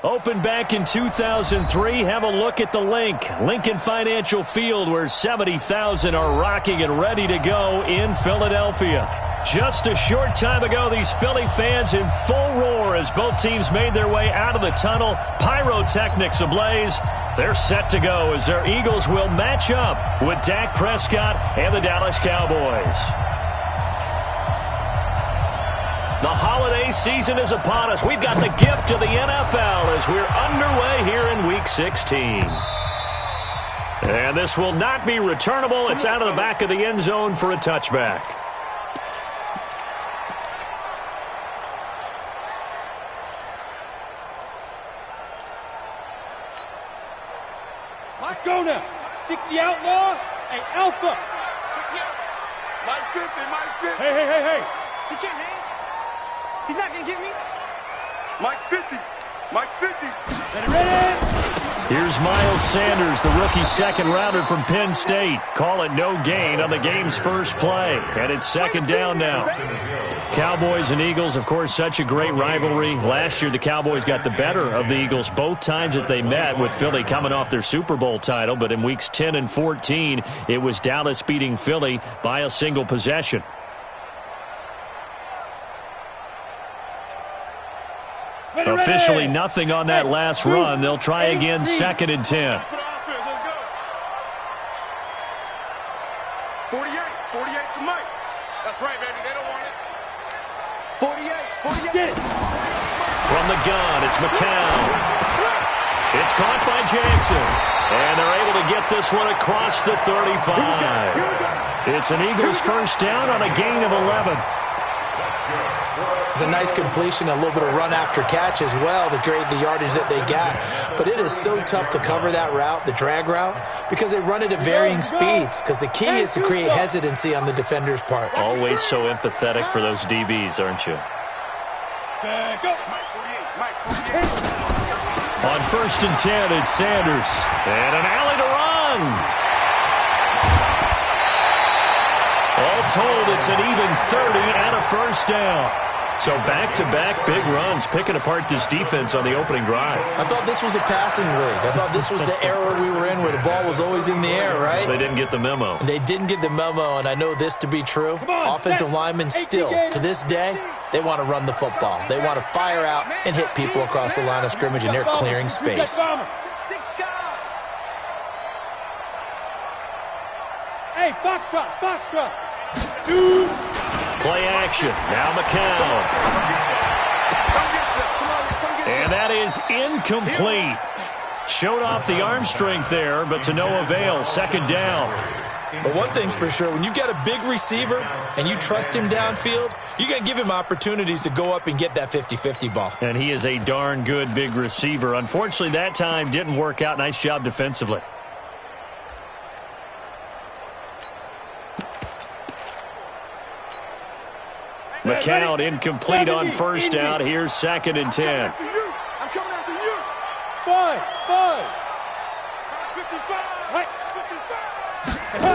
Opened back in 2003. Have a look at the link. Lincoln Financial Field, where 70,000 are rocking and ready to go in Philadelphia. Just a short time ago, these Philly fans in full roar as both teams made their way out of the tunnel. Pyrotechnics ablaze. They're set to go as their Eagles will match up with Dak Prescott and the Dallas Cowboys. The holiday season is upon us. We've got the gift of the NFL as we're underway here in Week 16. And this will not be returnable. It's out of the back of the end zone for a touchback. Let's go now. 60 outlaw. Hey, Alpha. Check me out. Mike 50, Mike 50. Hey. He can't hang. He's not going to get me. Mike's 50. Mike's 50. Ready. Here's Miles Sanders, the rookie second-rounder from Penn State. Call it no gain on the game's first play. And it's second down now. Cowboys and Eagles, of course, such a great rivalry. Last year, the Cowboys got the better of the Eagles both times that they met, with Philly coming off their Super Bowl title. But in weeks 10 and 14, it was Dallas beating Philly by a single possession. Officially nothing on that last run. They'll try again, second and 10. 48 for Mike. That's right, baby. They don't want it. 48. Get it. From the gun, it's McCown. It's caught by Jackson. And they're able to get this one across the 35. It's an Eagles first down on a gain of 11. It's a nice completion, a little bit of run after catch as well to create the yardage that they got. But it is so tough to cover that route, the drag route, because they run it at varying speeds. Because the key is to create hesitancy on the defender's part. Always so empathetic for those DBs, aren't you? Go. Mike 48. On first and 10, it's Sanders. And an alley to run. All told, it's an even 30 and a first down. So back-to-back big runs, picking apart this defense on the opening drive. I thought this was a passing league. I thought this was the era we were in where the ball was always in the air, right? They didn't get the memo. They didn't get the memo, and I know this to be true. Offensive linemen still, to this day, they want to run the football. They want to fire out and hit people across the line of scrimmage, and they're clearing space. Hey, Foxtrot. 2. Play action. Now McCown. And that is incomplete. Showed off the arm strength there, but to no avail. Second down. But one thing's for sure, when you've got a big receiver and you trust him downfield, you're going to give him opportunities to go up and get that 50-50 ball. And he is a darn good big receiver. Unfortunately, that time didn't work out. Nice job defensively. McCown incomplete on first down. Here's second and 10. I'm coming after you. 5. 55. 55.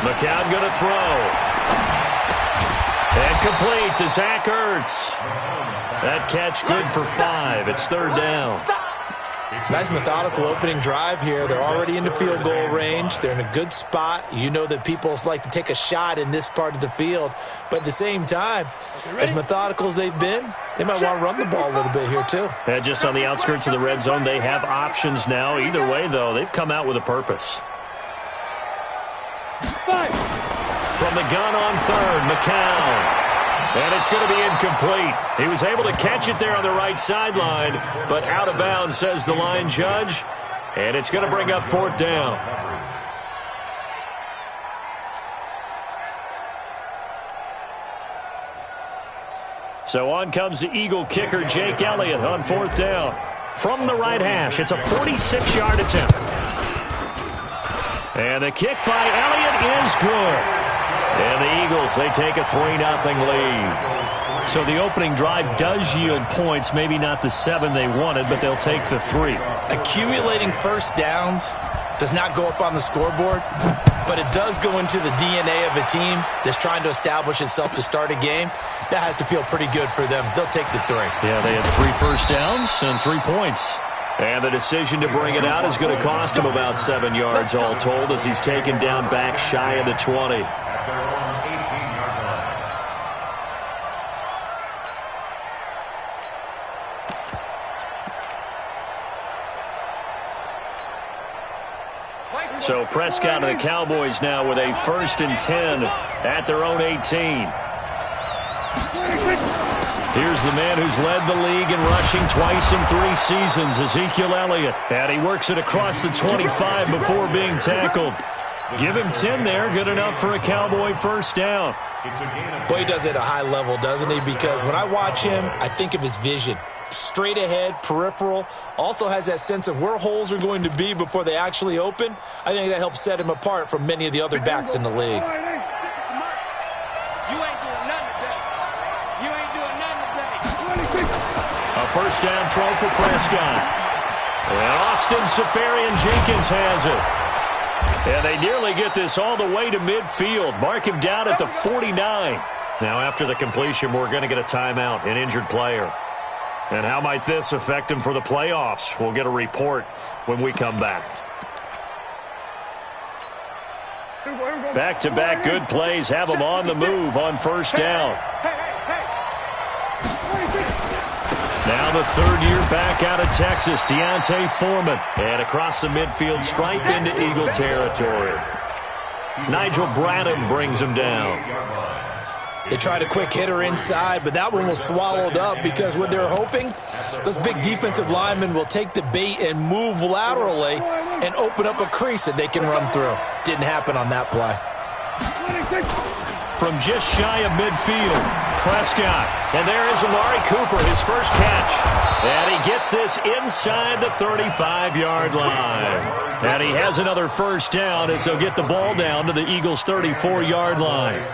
McCown going to throw. And complete to Zach Ertz. That catch good for 5. It's third down. Nice methodical opening drive here. They're already in the field goal range. They're in a good spot. You know that people like to take a shot in this part of the field. But at the same time, as methodical as they've been, they might want to run the ball a little bit here too. And just on the outskirts of the red zone, they have options now. Either way, though, they've come out with a purpose. 5. From the gun on third, McCown. And it's going to be incomplete. He was able to catch it there on the right sideline, but out of bounds, says the line judge. And it's going to bring up fourth down. So on comes the Eagle kicker, Jake Elliott, on fourth down. From the right hash, it's a 46-yard attempt. And the kick by Elliott is good. And the Eagles, they take a 3-0 lead. So the opening drive does yield points, maybe not the 7 they wanted, but they'll take the 3. Accumulating first downs does not go up on the scoreboard, but it does go into the DNA of a team that's trying to establish itself to start a game. That has to feel pretty good for them. They'll take the 3. Yeah, they had 3 first downs and 3 points. And the decision to bring it out is going to cost him about 7 yards all told as he's taken down back shy of the 20. So Prescott and the Cowboys now with a 1st and 10 at their own 18. Here's the man who's led the league in rushing twice in 3 seasons, Ezekiel Elliott. And he works it across the 25 before being tackled. Give him 10 there, good enough for a Cowboy 1st down. Boy, he does it at a high level, doesn't he? Because when I watch him, I think of his vision. Straight ahead, peripheral, also has that sense of where holes are going to be before they actually open. I think that helps set him apart from many of the other backs in the league. You ain't doing nothing today. You ain't doing nothing today. A 1st down throw for Prescott. And Austin Seferian-Jenkins has it. And they nearly get this all the way to midfield. Mark him down at the 49. Now after the completion, we're going to get a timeout, an injured player. And how might this affect him for the playoffs? We'll get a report when we come back. Back-to-back good plays have him on the move on 1st down. Now the 3rd-year back out of Texas, Deontay Foreman. And across the midfield, stripe into Eagle territory. Nigel Bradham brings him down. They tried a quick hitter inside, but that one was swallowed up because what they're hoping, those big defensive linemen will take the bait and move laterally and open up a crease that they can run through. Didn't happen on that play. From just shy of midfield, Prescott. And there is Amari Cooper, his first catch. And he gets this inside the 35-yard line. And he has another 1st down as they'll get the ball down to the Eagles' 34-yard line.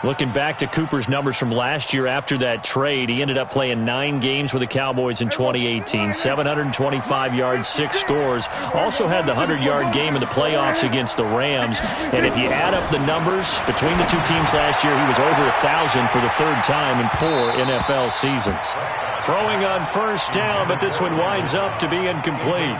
Looking back to Cooper's numbers from last year after that trade, he ended up playing 9 games with the Cowboys in 2018, 725 yards, 6 scores. Also had the 100-yard game in the playoffs against the Rams. And if you add up the numbers between the 2 teams last year, he was over 1,000 for the 3rd time in 4 NFL seasons. Throwing on 1st down, but this one winds up to be incomplete.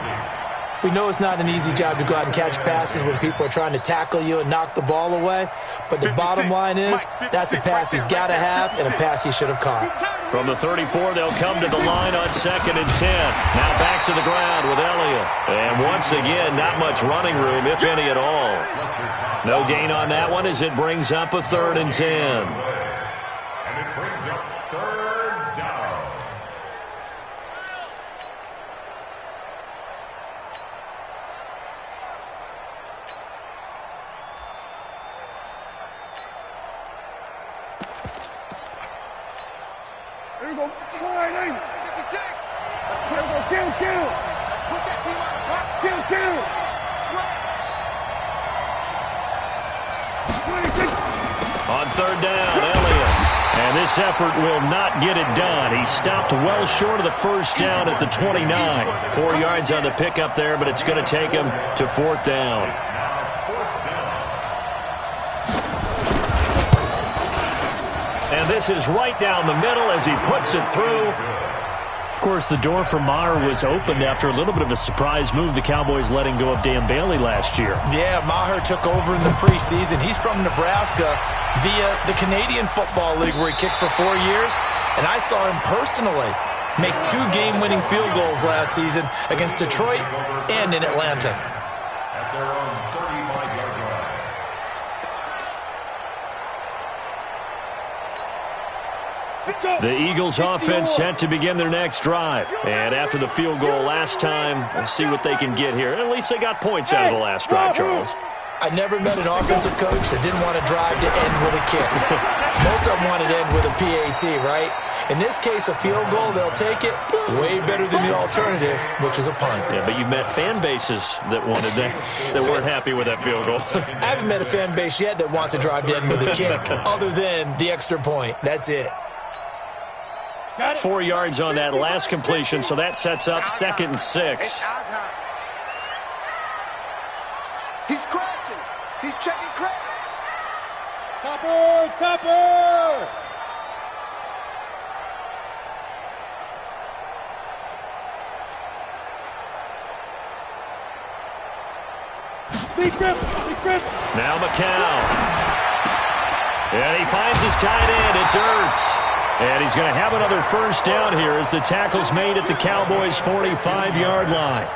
We know it's not an easy job to go out and catch passes when people are trying to tackle you and knock the ball away. But the bottom line is, that's a pass he's got to have and a pass he should have caught. From the 34, they'll come to the line on 2nd and 10. Now back to the ground with Elliott. And once again, not much running room, if any at all. No gain on that one as it brings up a 3rd and 10. And it brings up 3rd down. There you go. Line 8. 56. Let's put it. Kill. Let's put that team on the clock. Kill. On 3rd down, Elliott. And this effort will not get it done. He stopped well short of the 1st down at the 29. 4 yards on the pickup there, but it's going to take him to 4th down. And this is right down the middle as he puts it through. Of course, the door for Maher was opened after a little bit of a surprise move. The Cowboys letting go of Dan Bailey last year. Yeah, Maher took over in the preseason. He's from Nebraska via the Canadian Football League where he kicked for 4 years. And I saw him personally make 2 game-winning field goals last season against Detroit and in Atlanta. At their own 35-yard line. The Eagles offense set to begin their next drive. And after the field goal last time, we'll see what they can get here. At least they got points out of the last drive, Charles. I never met an offensive coach that didn't want to drive to end with a kick. Most of them wanted to end with a PAT, right? In this case, a field goal, they'll take it. Way better than the alternative, which is a punt. Yeah, but you've met fan bases that wanted that, that weren't happy with that field goal. I haven't met a fan base yet that wants to drive to end with a kick, other than the extra point. That's it. 4 yards on that last completion, so that sets up 2nd and 6. He's He's checking crap. Topper! Topper! Big grip! Big grip! Now McCown. And he finds his tight end. It's Ertz. And he's going to have another first down here as the tackle's made at the Cowboys' 45-yard line.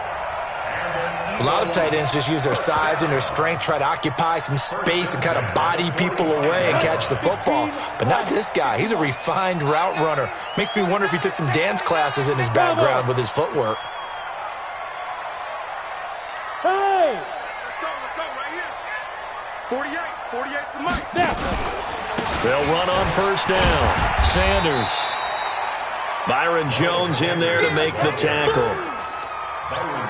A lot of tight ends just use their size and their strength, try to occupy some space and kind of body people away and catch the football. But not this guy. He's a refined route runner. Makes me wonder if he took some dance classes in his background with his footwork. Hey! Let's go right here. 48 to Mike. They'll run on first down. Sanders. Byron Jones in there to make the tackle.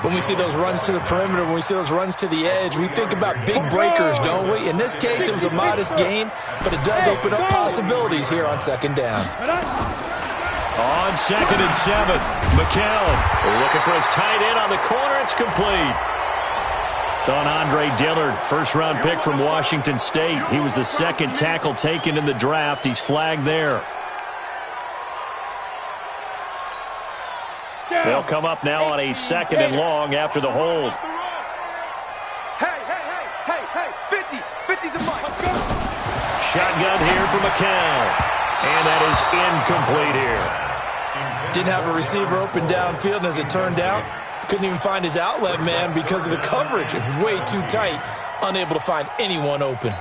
When we see those runs to the perimeter, when we see those runs to the edge, we think about big breakers, don't we? In this case, it was a modest gain, but it does open up possibilities here on second down. On 2nd and 7, McCown looking for his tight end on the corner. It's complete. It's on Andre Dillard, first-round pick from Washington State. He was the second tackle taken in the draft. He's flagged there. They'll come up now on a 2nd and long after the hold. Hey, 50 to Mike. Shotgun here for McCown. And that is incomplete here. Didn't have a receiver open downfield, and as it turned out, couldn't even find his outlet man because of the coverage. It's way too tight, unable to find anyone open.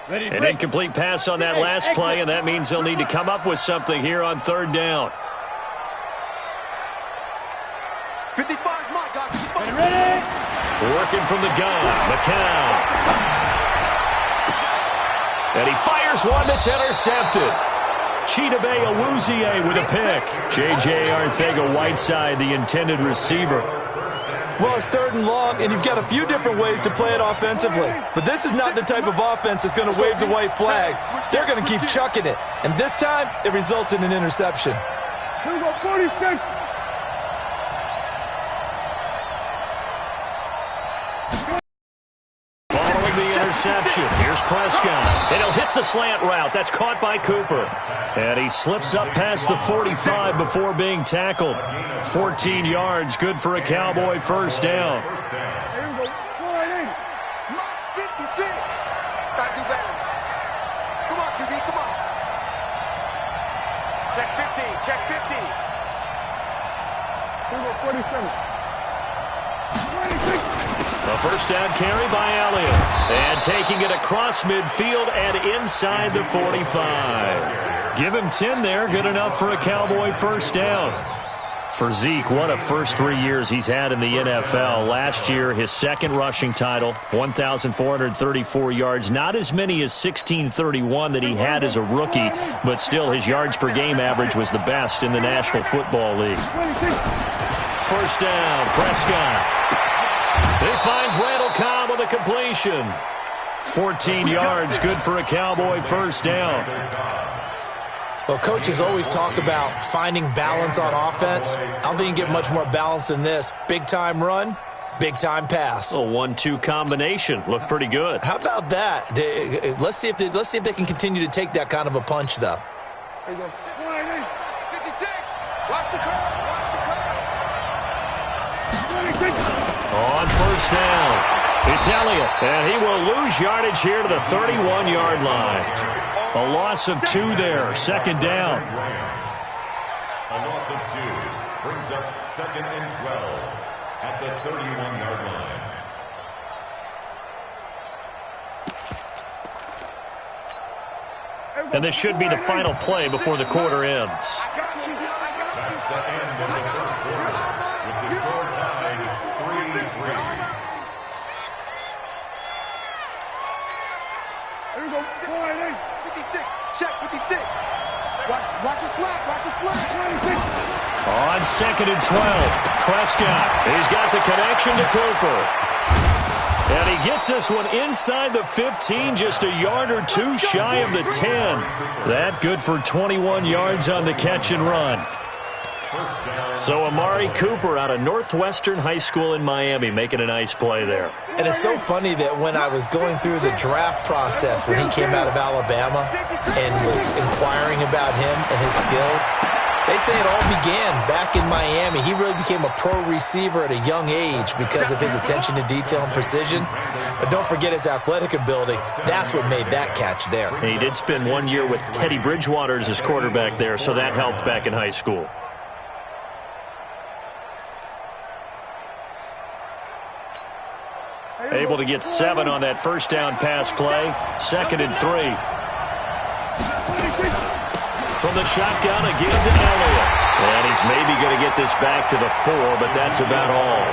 An incomplete pass on that last play, and that means they'll need to come up with something here on third down. 55's Mike, guys. 55. Ready? Working from the gun, McCown. And he fires one that's intercepted. Chidobe Awuzie with a pick. J.J. Arcega-Whiteside, the intended receiver. Well, it's 3rd and long, and you've got a few different ways to play it offensively. But this is not the type of offense that's going to wave the white flag. They're going to keep chucking it. And this time, it results in an interception. Here we go, 46. Following the interception, here's Prescott. And he'll hit the slant route. That's caught by Cooper. And he slips up past the 45 before being tackled. 14 yards, good for a Cowboy first down. Here we go, 480. Mike's 56. Gotta do better. Come on, QB, come on. Check 50, check 50. Here we go, 47. 26. A first down carry by Elliott. And taking it across midfield and inside the 45. Give him 10 there. Good enough for a Cowboy first down. For Zeke, what a first 3 years he's had in the NFL. Last year, his second rushing title, 1,434 yards. Not as many as 1,631 that he had as a rookie, but still his yards per game average was the best in the National Football League. First down, Prescott. He finds Randall Cobb with a completion. 14 yards, good for a Cowboy first down. Well, coaches always talk about finding balance on offense. I don't think you can get much more balance than this. Big-time run, big-time pass. A 1-2 combination. Looked pretty good. How about that? Let's see if they can continue to take that kind of a punch, though. Here we go, 480. 56. Watch the curve. Watch the curve. 26. On first down, it's Elliott, and he will lose yardage here to the 31-yard line. A loss of 2 there, second down. A loss of 2 brings up 2nd and 12 at the 31-yard line. And this should be the final play before the quarter ends. That's the end of the first quarter, with the score tied 3-3. Here we go, 480. 56. Check 56. Watch your slap. Watch your slap. 26. On 2nd and 12, Prescott. He's got the connection to Cooper. And he gets this one inside the 15, just a yard or 2 shy of the 10. That good for 21 yards on the catch and run. So Amari Cooper out of Northwestern High School in Miami making a nice play there. And it's so funny that when I was going through the draft process when he came out of Alabama and was inquiring about him and his skills, they say it all began back in Miami. He really became a pro receiver at a young age because of his attention to detail and precision. But don't forget his athletic ability. That's what made that catch there. And he did spend 1 year with Teddy Bridgewater as his quarterback there, so that helped back in high school. Able to get 7 on that first down pass play. 2nd and 3. From the shotgun again to Elliott. And he's maybe going to get this back to the 4, but that's about all.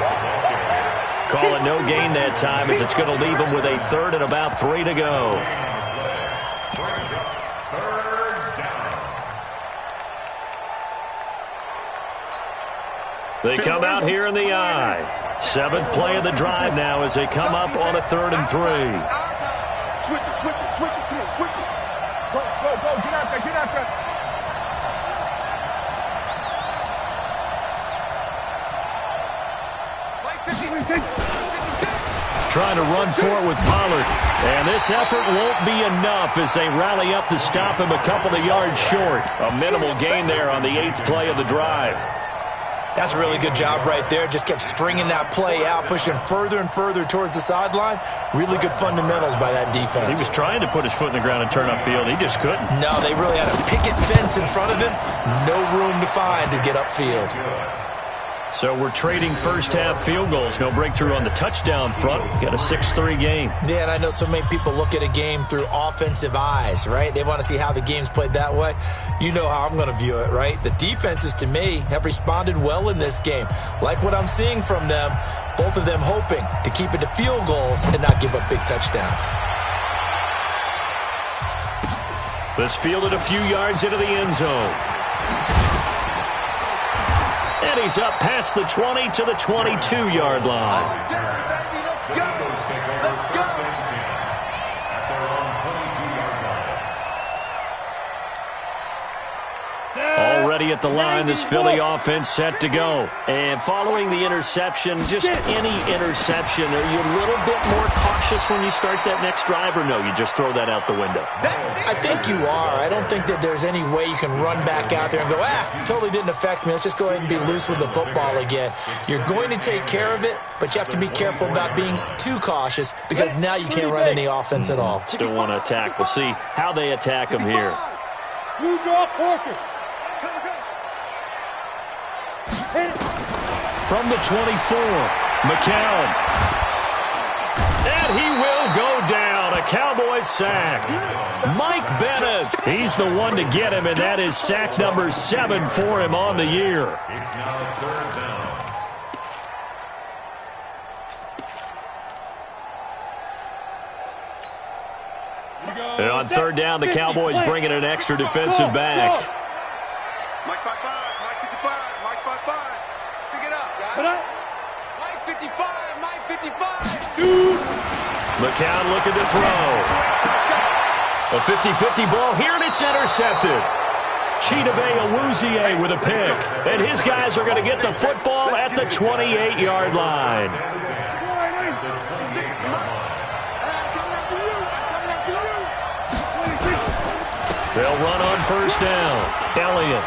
Call it no gain that time as it's going to leave him with a 3rd and about 3 to go. They come out here in the eye. 7th play of the drive now as they come up on a 3rd and 3. Switch it, switch it, switch it. Come on, switch it. Go, go, go. Get out there, get out there. Trying to run for it with Pollard. And this effort won't be enough as they rally up to stop him a couple of yards short. A minimal gain there on the 8th play of the drive. That's a really good job right there. Just kept stringing that play out, pushing further and further towards the sideline. Really good fundamentals by that defense. He was trying to put his foot in the ground and turn upfield. He just couldn't. No, they really had a picket fence in front of him. No room to find to get upfield. So we're trading first-half field goals. No breakthrough on the touchdown front. Got a 6-3 game. Yeah, and I know so many people look at a game through offensive eyes, right? They want to see how the game's played that way. You know how I'm going to view it, right? The defenses, to me, have responded well in this game. Like what I'm seeing from them, both of them hoping to keep it to field goals and not give up big touchdowns. This fielded a few yards into the end zone. And he's up past the 20 to the 22-yard line. Already at the line, this Philly offense set to go. And following the interception, just any interception, are you a little bit more cautious when you start that next drive, or no, you just throw that out the window? I think you are. I don't think that there's any way you can run back out there and go, totally didn't affect me. Let's just go ahead and be loose with the football again. You're going to take care of it, but you have to be careful about being too cautious because now you can't run any offense at all. Still want to attack. We'll see how they attack him here. You draw focus. From the 24, McCown. And he will go down. A Cowboys sack. Mike Bennett. He's the one to get him, and that is sack number 7 for him on the year. It's now 3rd down. And on 3rd down, the Cowboys bringing an extra defensive back. Mike 5-5, Mike 55, Mike 5-5. Pick it up, guys. Mike 55, Mike 55. Shoot. McCown looking to throw. A 50-50 ball here, and it's intercepted. Chidobe Awuzie with a pick. And his guys are going to get the football at the 28-yard line. They'll run on 1st down. Elliott.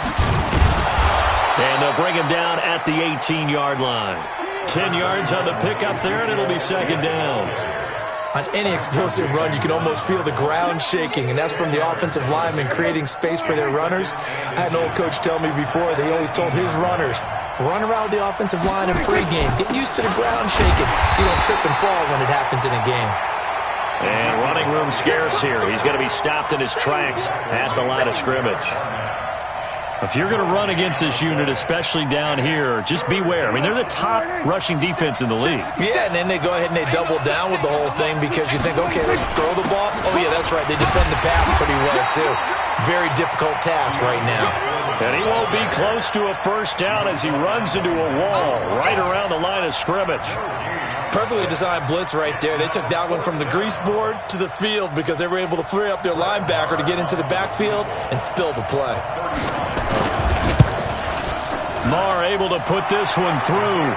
And they'll bring him down at the 18-yard line. 10 yards on the pickup there, and it'll be 2nd down. On any explosive run, you can almost feel the ground shaking, and that's from the offensive linemen creating space for their runners. I had an old coach tell me before, they always told his runners, run around the offensive line in pregame. Get used to the ground shaking so you don't trip and fall when it happens in a game. And running room scarce here. He's going to be stopped in his tracks at the line of scrimmage. If you're going to run against this unit, especially down here, just beware. I mean, they're the top rushing defense in the league. Yeah, and then they go ahead and they double down with the whole thing because you think, okay, let's throw the ball. Oh, yeah, that's right. They defend the pass pretty well, too. Very difficult task right now. And he won't be close to a 1st down as he runs into a wall right around the line of scrimmage. Perfectly designed blitz right there. They took that one from the grease board to the field because they were able to free up their linebacker to get into the backfield and spill the play. Marr able to put this one through.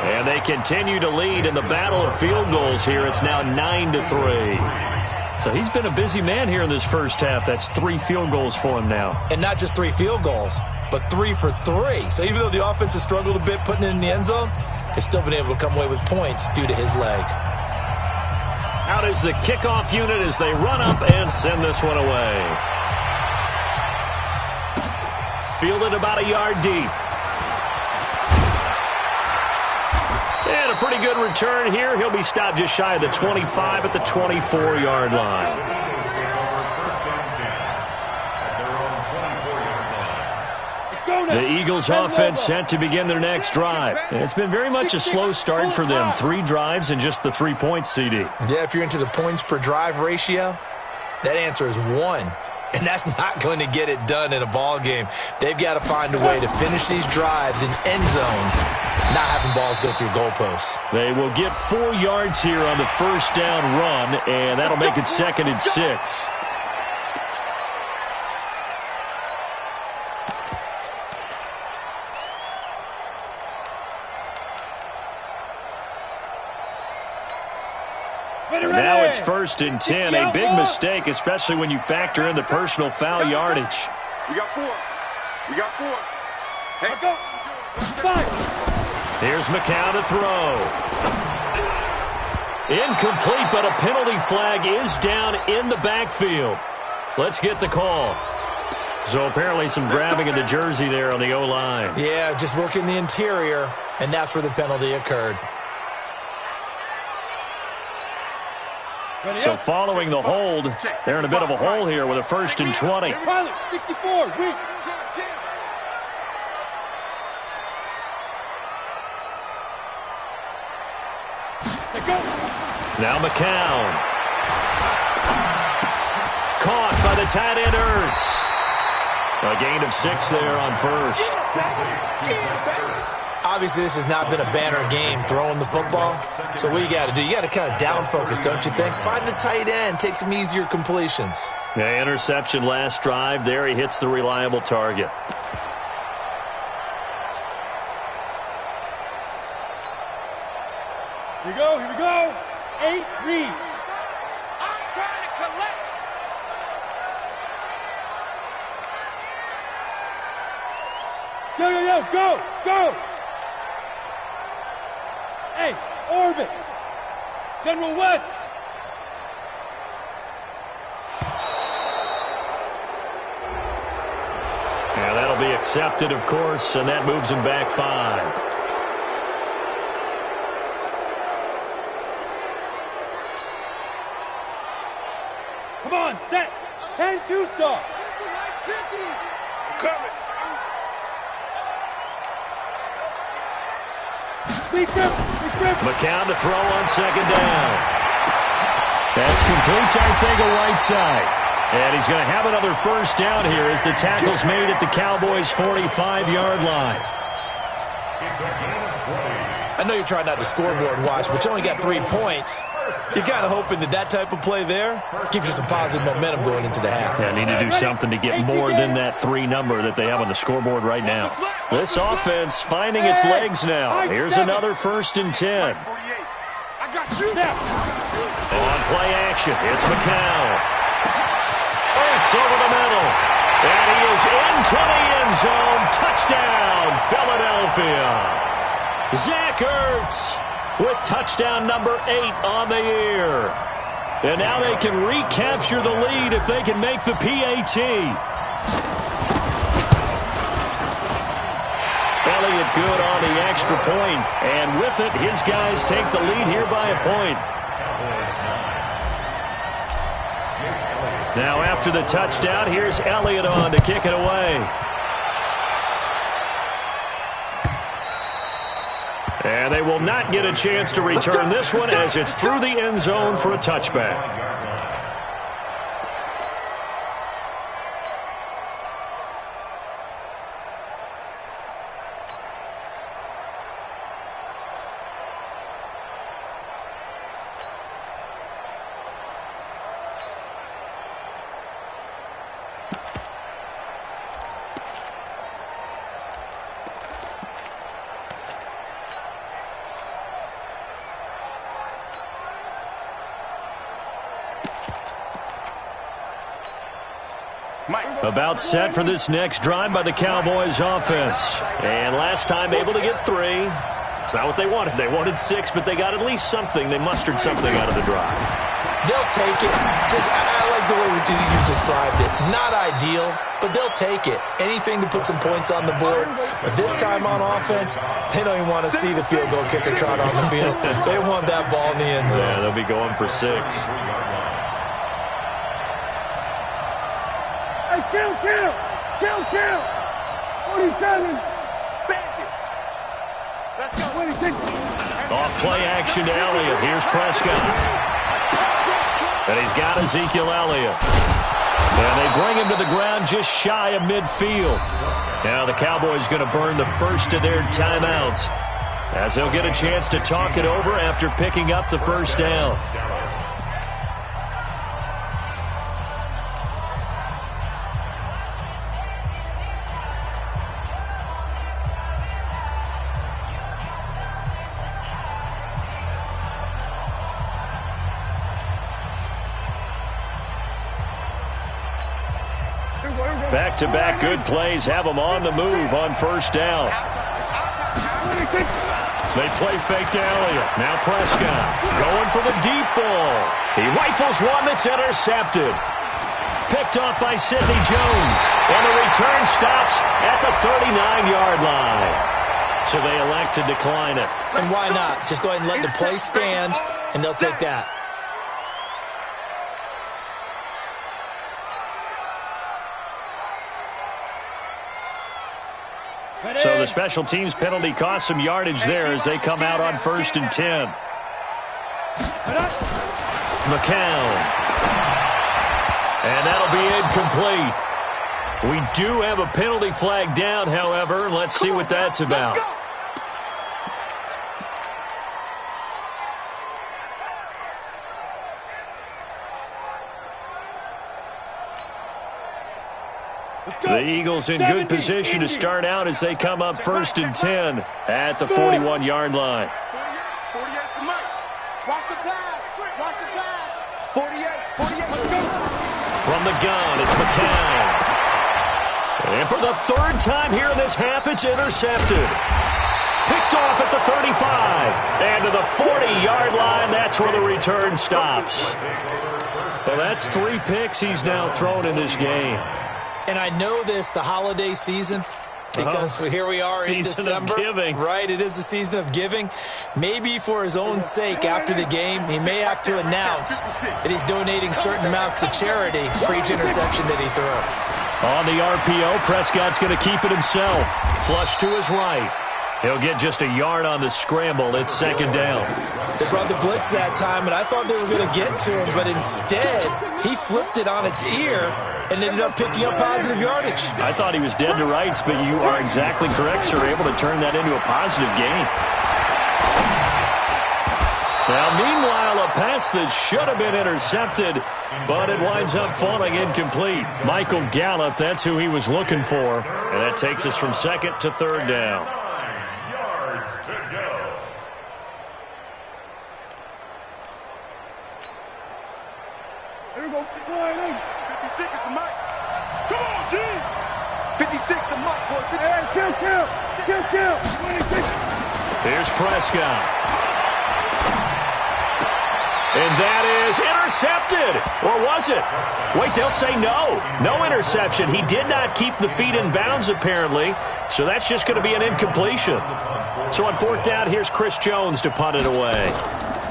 And they continue to lead in the battle of field goals here. It's now 9-3. So he's been a busy man here in this first half. That's 3 field goals for him now. And not just 3 field goals, but 3 for 3. So even though the offense has struggled a bit putting it in the end zone, they've still been able to come away with points due to his leg. Out is the kickoff unit as they run up and send this one away. Fielded about a yard deep. And a pretty good return here. He'll be stopped just shy of the 25 at the 24-yard line. The Eagles offense set to begin their next drive. And it's been very much a slow start for them. 3 drives and just the 3 points, CD. Yeah, if you're into the points per drive ratio, that answer is 1. And that's not going to get it done in a ball game. They've got to find a way to finish these drives in end zones, not having balls go through goalposts. They will get 4 yards here on the first down run, and that'll make it 2nd and 6. Now it's 1st and 10. A big mistake, especially when you factor in the personal foul yardage. We got 4. We got 4. Hey, go. 5. Here's McCown to throw. Incomplete, but a penalty flag is down in the backfield. Let's get the call. So apparently some grabbing of the jersey there on the O-line. Yeah, just working the interior, and that's where the penalty occurred. So following the hold, they're in a bit of a hole here with a 1st and 20. Pilot, 64, weak. Now McCown. Caught by the tight end Ertz. A gain of 6 there on 1st. Obviously, this has not been a banner game throwing the football. So what you got to do, you got to kind of down focus, don't you think? Find the tight end, take some easier completions. Yeah, interception last drive. There he hits the reliable target. Here we go, here we go. 8, read. I'm trying to collect. Yo, go, go. Hey, orbit. General West. Yeah, that'll be accepted, of course, and that moves him back 5. Come on, set. 10-2 saw. Coming. McCown to throw on 2nd down. That's complete to Arthega Whiteside. And he's going to have another 1st down here as the tackle's made at the Cowboys' 45-yard line. I know you're trying not to scoreboard watch, but you only got 3 points. You're kind of hoping that type of play there gives you some positive momentum going into the half. Yeah, need to do something to get more than that 3 number that they have on the scoreboard right now. This offense finding its legs now. Here's another 1st and 10. I got you. On play action, it's McCown. It's over the middle. And he is into the end zone. Touchdown, Philadelphia. Zach Ertz with touchdown number 8 on the year. And now they can recapture the lead if they can make the PAT. Elliott good on the extra point, and with it, his guys take the lead here by a point. Now after the touchdown, here's Elliott on to kick it away. And they will not get a chance to return this one as it's through the end zone for a touchback. About set for this next drive by the Cowboys offense. And last time able to get 3. It's not what they wanted. They wanted 6, but they got at least something. They mustered something out of the drive. They'll take it. I like the way you described it. Not ideal, but they'll take it. Anything to put some points on the board. But this time on offense, they don't even want to see the field goal kicker trot on the field. They want that ball in the end zone. Yeah, they'll be going for 6. Hey, kill. 47. Let's go. 26. Off play action to Elliott. Here's Prescott. And he's got Ezekiel Elliott. And they bring him to the ground just shy of midfield. Now the Cowboys going to burn the first of their timeouts, as they'll get a chance to talk it over after picking up the first down. Back-to-back good plays have them on the move on first down. They play fake to Elliott. Now Prescott going for the deep ball. He rifles one that's intercepted. Picked off by Sidney Jones. And the return stops at the 39-yard line. So they elect to decline it. And why not? Just go ahead and let the play stand, and they'll take that. So the special teams penalty cost some yardage there as they come out on 1st and 10. McCown. And that'll be incomplete. We do have a penalty flag down, however. Let's see what that's about. The Eagles in good position to start out as they come up 1st and 10 at the 41-yard line. 48 for Mike. Watch the pass. 48. From the gun, it's McCown. And for the 3rd time here in this half, it's intercepted. Picked off at the 35. And to the 40-yard line, that's where the return stops. Well, that's 3 picks he's now thrown in this game. And I know this, the holiday season, because here we are in December. Right, it is the season of giving. Maybe for his own sake after the game, he may have to announce that he's donating certain amounts to charity for each interception that he threw. On the RPO, Prescott's going to keep it himself. Flush to his right. He'll get just a yard on the scramble. It's 2nd down. They brought the blitz that time, and I thought they were going to get to him, but instead, he flipped it on its ear and ended up picking up positive yardage. I thought he was dead to rights, but you are exactly correct, sir. Able to turn that into a positive gain. Now, meanwhile, a pass that should have been intercepted, but it winds up falling incomplete. Michael Gallup, that's who he was looking for. And that takes us from 2nd to 3rd down. 9 yards to go. Here we go. 56 is the Mike. Come on, G. 56 the Mike, boy. Hey, kill. 26. Here's Prescott. And that is intercepted. Or was it? Wait, they'll say no. No interception. He did not keep the feet in bounds, apparently. So that's just going to be an incompletion. So on 4th down, here's Chris Jones to punt it away.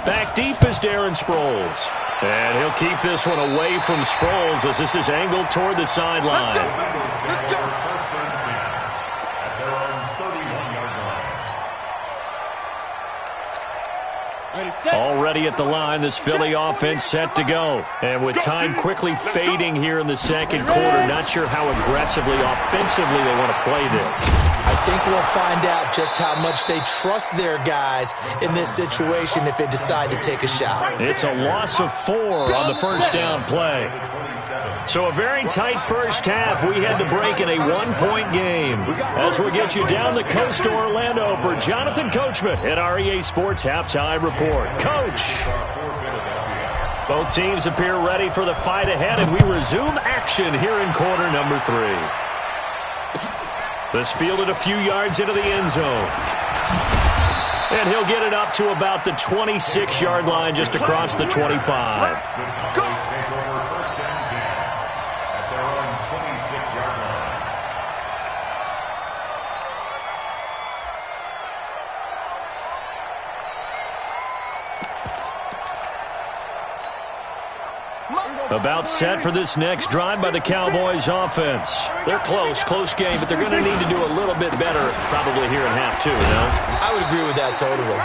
Back deep is Darren Sproles. And he'll keep this one away from Sproles as this is angled toward the sideline. Let's go. At their own 31-yard line. Already at the line, this Philly offense set to go. And with time quickly fading here in the 2nd quarter, not sure how aggressively, offensively they want to play this. I think we'll find out just how much they trust their guys in this situation if they decide to take a shot. It's a loss of 4 on the 1st down play. So a very tight first half. We had to break in a 1-point game. As we'll get you down the coast to Orlando for Jonathan Coachman at our EA Sports Halftime Report. Coach. Both teams appear ready for the fight ahead, and we resume action here in quarter number 3. This fielded a few yards into the end zone. And he'll get it up to about the 26-yard line, just across the 25. About set for this next drive by the Cowboys offense. They're close game, but they're going to need to do a little bit better probably here in half 2, you know? I would agree with that totally.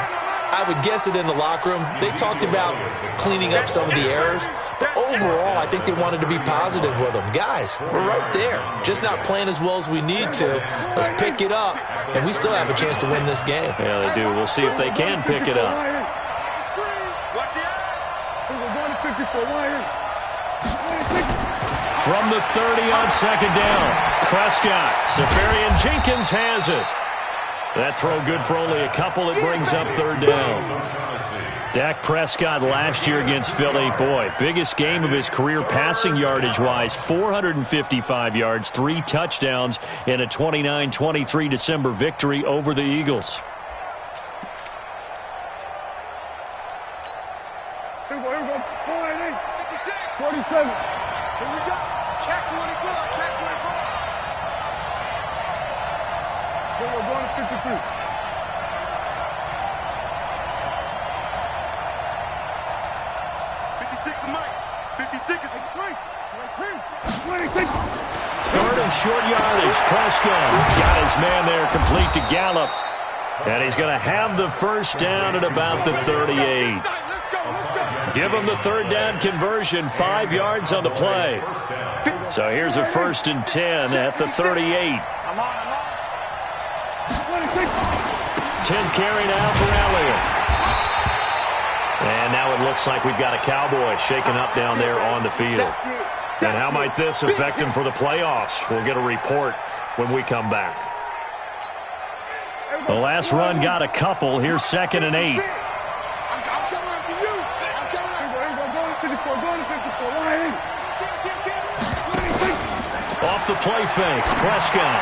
I would guess it in the locker room. They talked about cleaning up some of the errors, but overall, I think they wanted to be positive with them. Guys, we're right there. Just not playing as well as we need to. Let's pick it up, and we still have a chance to win this game. Yeah, they do. We'll see if they can pick it up. From the 30 on second down, Prescott. Safarian Jenkins has it. That throw good for only a couple. It brings up third down. Dak Prescott last year against Philly. Boy, biggest game of his career passing yardage-wise. 455 yards, 3 touchdowns in a 29-23 December victory over the Eagles. Here we go. 47. Here we go. Check 24. Check 24. Then we're going to 53. 56 to Mike. 56 is extreme. 26. Third and short yardage. Prescott got his man there, complete to Gallup. And he's going to have the first down at about the 38. Give him the third down conversion, 5 yards on the play. So here's a 1st and 10 at the 38. 10th carry now for Elliott. And now it looks like we've got a Cowboy shaken up down there on the field. And how might this affect him for the playoffs? We'll get a report when we come back. The last run got a couple. Here's 2nd and 8. Off the play fake, Prescott.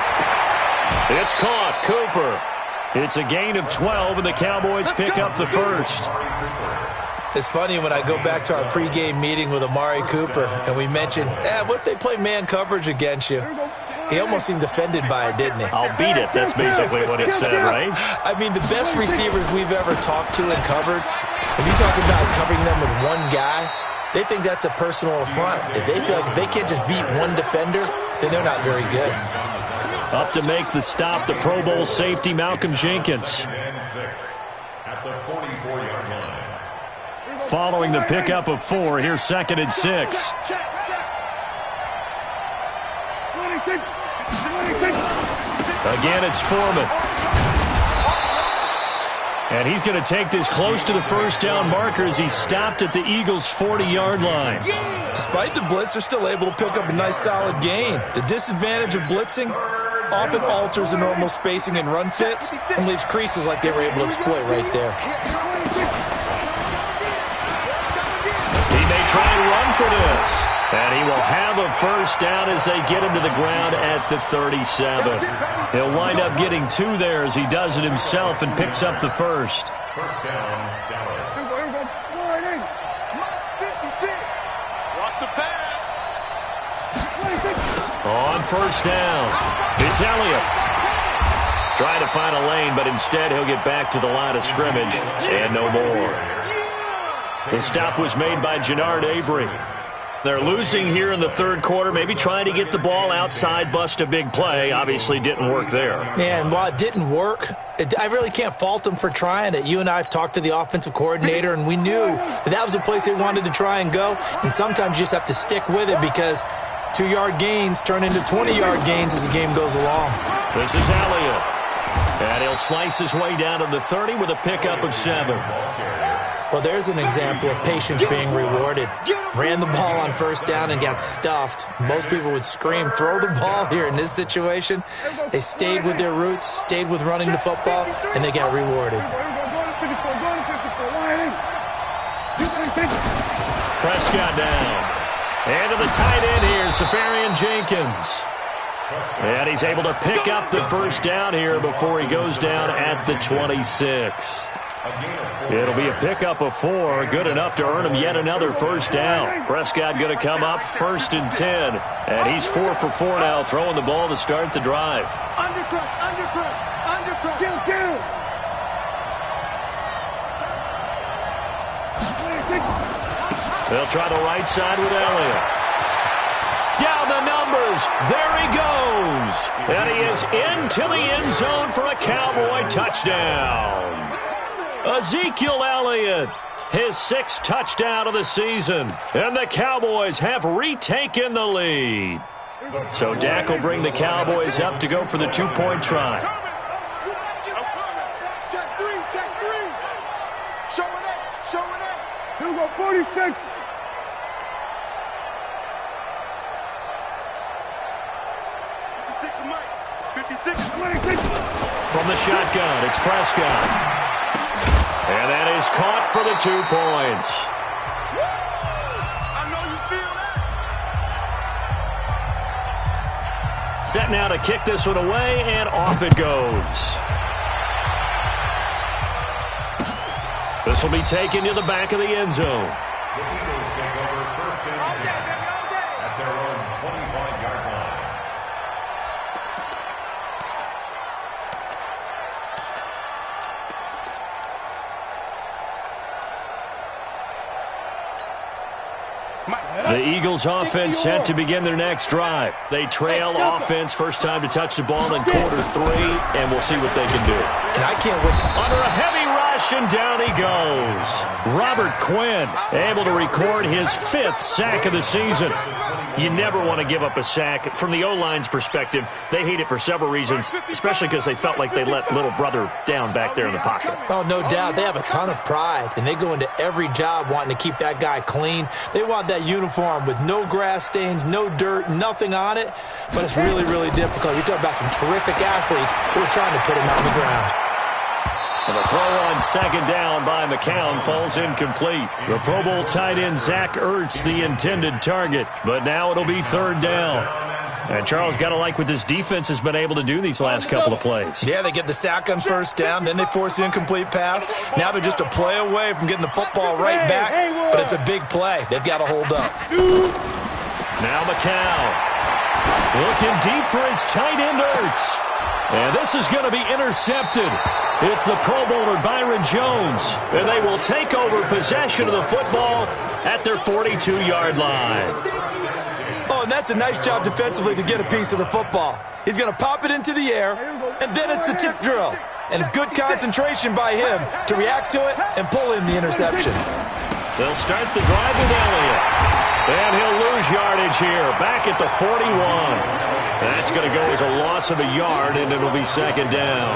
It's caught, Cooper. It's a gain of 12, and the Cowboys pick up the first. It's funny when I go back to our pregame meeting with Amari Cooper, and we mentioned, what if they play man coverage against you? He almost seemed offended by it, didn't he? I'll beat it. That's basically what it said, right? I mean, the best receivers we've ever talked to and covered, if you talk about covering them with one guy, they think that's a personal affront. If they feel like they can't just beat one defender, then they're not very good. Up to make the stop, the Pro Bowl safety, Malcolm Jenkins. At the 44-yard line. Following the pickup of 4, here's 2nd and 6. Again, it's Foreman. And he's going to take this close to the first down marker as he stopped at the Eagles' 40-yard line. Despite the blitz, they're still able to pick up a nice solid gain. The disadvantage of blitzing often alters the normal spacing and run fits and leaves creases like they were able to exploit right there. He may try and run for this. And he will have a first down as they get him to the ground at the 37. He'll wind up getting 2 there as he does it himself and picks up the first. First down, Dallas. Watch the pass. On first down, it's Elliott. Trying to find a lane, but instead he'll get back to the line of scrimmage and no more. The stop was made by Jannard Avery. They're losing here in the third quarter, maybe trying to get the ball outside, bust a big play. Obviously didn't work there. Yeah, and while it didn't work, I really can't fault them for trying it. You and I have talked to the offensive coordinator, and we knew that was a place they wanted to try and go. And sometimes you just have to stick with it because 2-yard gains turn into 20-yard gains as the game goes along. This is Elliott. And he'll slice his way down to the 30 with a pickup of 7. Well, there's an example of patience being rewarded. Ran the ball on first down and got stuffed. Most people would scream, throw the ball here. In this situation, they stayed with their roots, stayed with running the football, and they got rewarded. Prescott down. And to the tight end here, Safarian Jenkins. And he's able to pick up the first down here before he goes down at the 26. It'll be a pickup of 4, good enough to earn him yet another first down. Prescott going to come up 1st and 10. And he's 4 for 4 now, throwing the ball to start the drive. Undercrush. Kill. They'll try the right side with Elliott. Down the numbers. There he goes. And he is into the end zone for a Cowboy touchdown. Ezekiel Elliott, his 6th touchdown of the season. And the Cowboys have retaken the lead. So Dak will bring the Cowboys up to go for the 2-point try. Check 3. Showing up. Here we go, 46. From the shotgun, it's Prescott. And that is caught for the 2 points. I know you feel that. Set now to kick this one away, and off it goes. This will be taken to the back of the end zone. The Eagles take over 1st and 10 at their own 25-yard line. The Eagles offense set to begin their next drive. They trail offense, first time to touch the ball in quarter 3, and we'll see what they can do. And I can't wait. Under a heavy rush, and down he goes. Robert Quinn able to record his 5th sack of the season. You never want to give up a sack. From the O-line's perspective, they hate it for several reasons, especially because they felt like they let little brother down back there in the pocket. Oh, no doubt. They have a ton of pride, and they go into every job wanting to keep that guy clean. They want that uniform with no grass stains, no dirt, nothing on it. But it's really, really difficult. You're talking about some terrific athletes who are trying to put him on the ground. And the throw on 2nd down by McCown falls incomplete. The Pro Bowl tight end Zach Ertz the intended target, but now it'll be 3rd down. And Charles, got to like what this defense has been able to do these last couple of plays. Yeah, they get the sack on 1st down, then they force the incomplete pass. Now they're just a play away from getting the football right back, but it's a big play. They've got to hold up. Now McCown looking deep for his tight end Ertz. And this is going to be intercepted. It's the Pro Bowler Byron Jones. And they will take over possession of the football at their 42-yard line. Oh, and that's a nice job defensively to get a piece of the football. He's going to pop it into the air, and then it's the tip drill. And good concentration by him to react to it and pull in the interception. They'll start the drive with Elliott. And he'll lose yardage here, back at the 41. That's going to go as a loss of a yard, and it'll be 2nd down.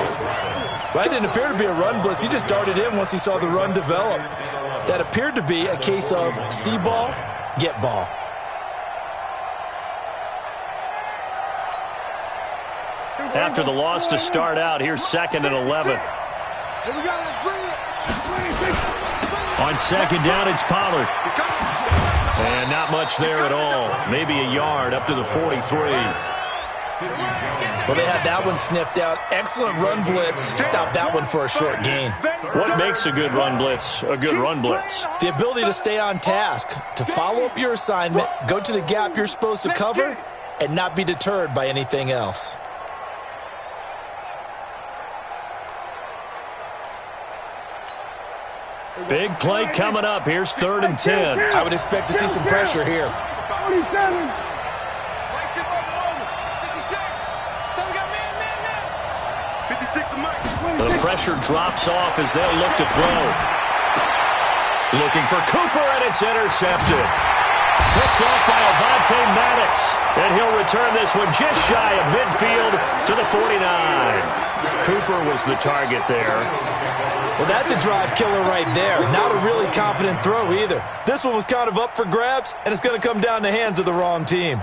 Well, that didn't appear to be a run blitz. He just darted in once he saw the run develop. That appeared to be a case of see ball, get ball. After the loss to start out, here's 2nd and 11. Here we go, let's bring it. On 2nd down, it's Pollard. And not much there at all. Maybe a yard up to the 43. Well, they had that one sniffed out. Excellent run blitz. Stop that one for a short gain. What makes a good run blitz a good run blitz? The ability to stay on task, to follow up your assignment, go to the gap you're supposed to cover, and not be deterred by anything else. Big play coming up. Here's 3rd and 10. I would expect to see some pressure here. 47. The pressure drops off as they'll look to throw. Looking for Cooper, and it's intercepted. Picked off by Avonte Maddox. And he'll return this one just shy of midfield to the 49. Cooper was the target there. Well, that's a drive killer right there. Not a really confident throw either. This one was kind of up for grabs, and it's going to come down the hands of the wrong team.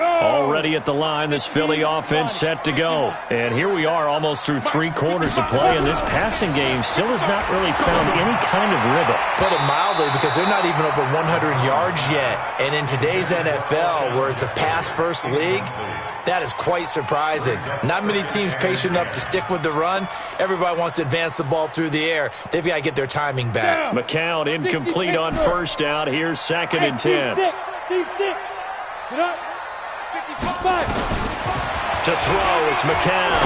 Already at the line, this Philly offense set to go. And here we are almost through 3 quarters of play, and this passing game still has not really found any kind of rhythm. Put it mildly, because they're not even over 100 yards yet. And in today's NFL, where it's a pass-first league, that is quite surprising. Not many teams patient enough to stick with the run. Everybody wants to advance the ball through the air. They've got to get their timing back. McCown incomplete on first down. Here's 2nd and 10. Get up. 55. To throw, it's McCown.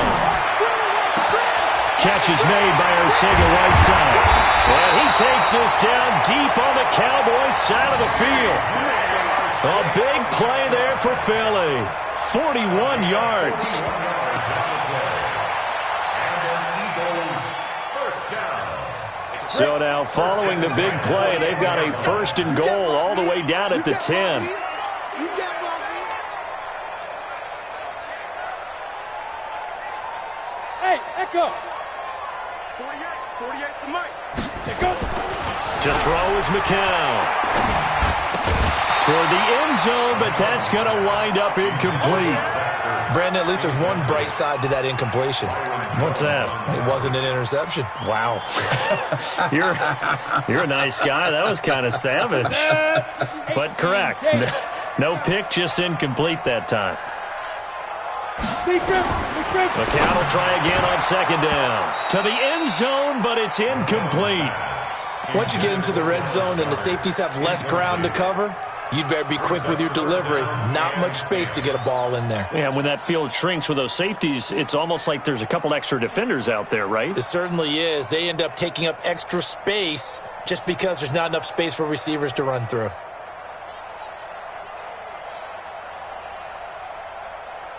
Catch is made by Arcega-Whiteside. And he takes this down deep on the Cowboys side of the field. A big play there for Philly. 41 yards. So now following the big play, they've got a 1st and goal all the way down at the 10. Hey, Echo. 48 to Mike. Echo. To throw is McCown. Toward the end zone, but that's going to wind up incomplete. Brandon, at least there's one bright side to that incompletion. What's that? It wasn't an interception. Wow. You're a nice guy. That was kind of savage. But correct. No pick, just incomplete that time. McCown will try again on 2nd down. To the end zone, but it's incomplete. Once you get into the red zone and the safeties have less ground to cover, you'd better be quick with your delivery. Not much space to get a ball in there. Yeah, when that field shrinks with those safeties, it's almost like there's a couple extra defenders out there, right? It certainly is. They end up taking up extra space just because there's not enough space for receivers to run through.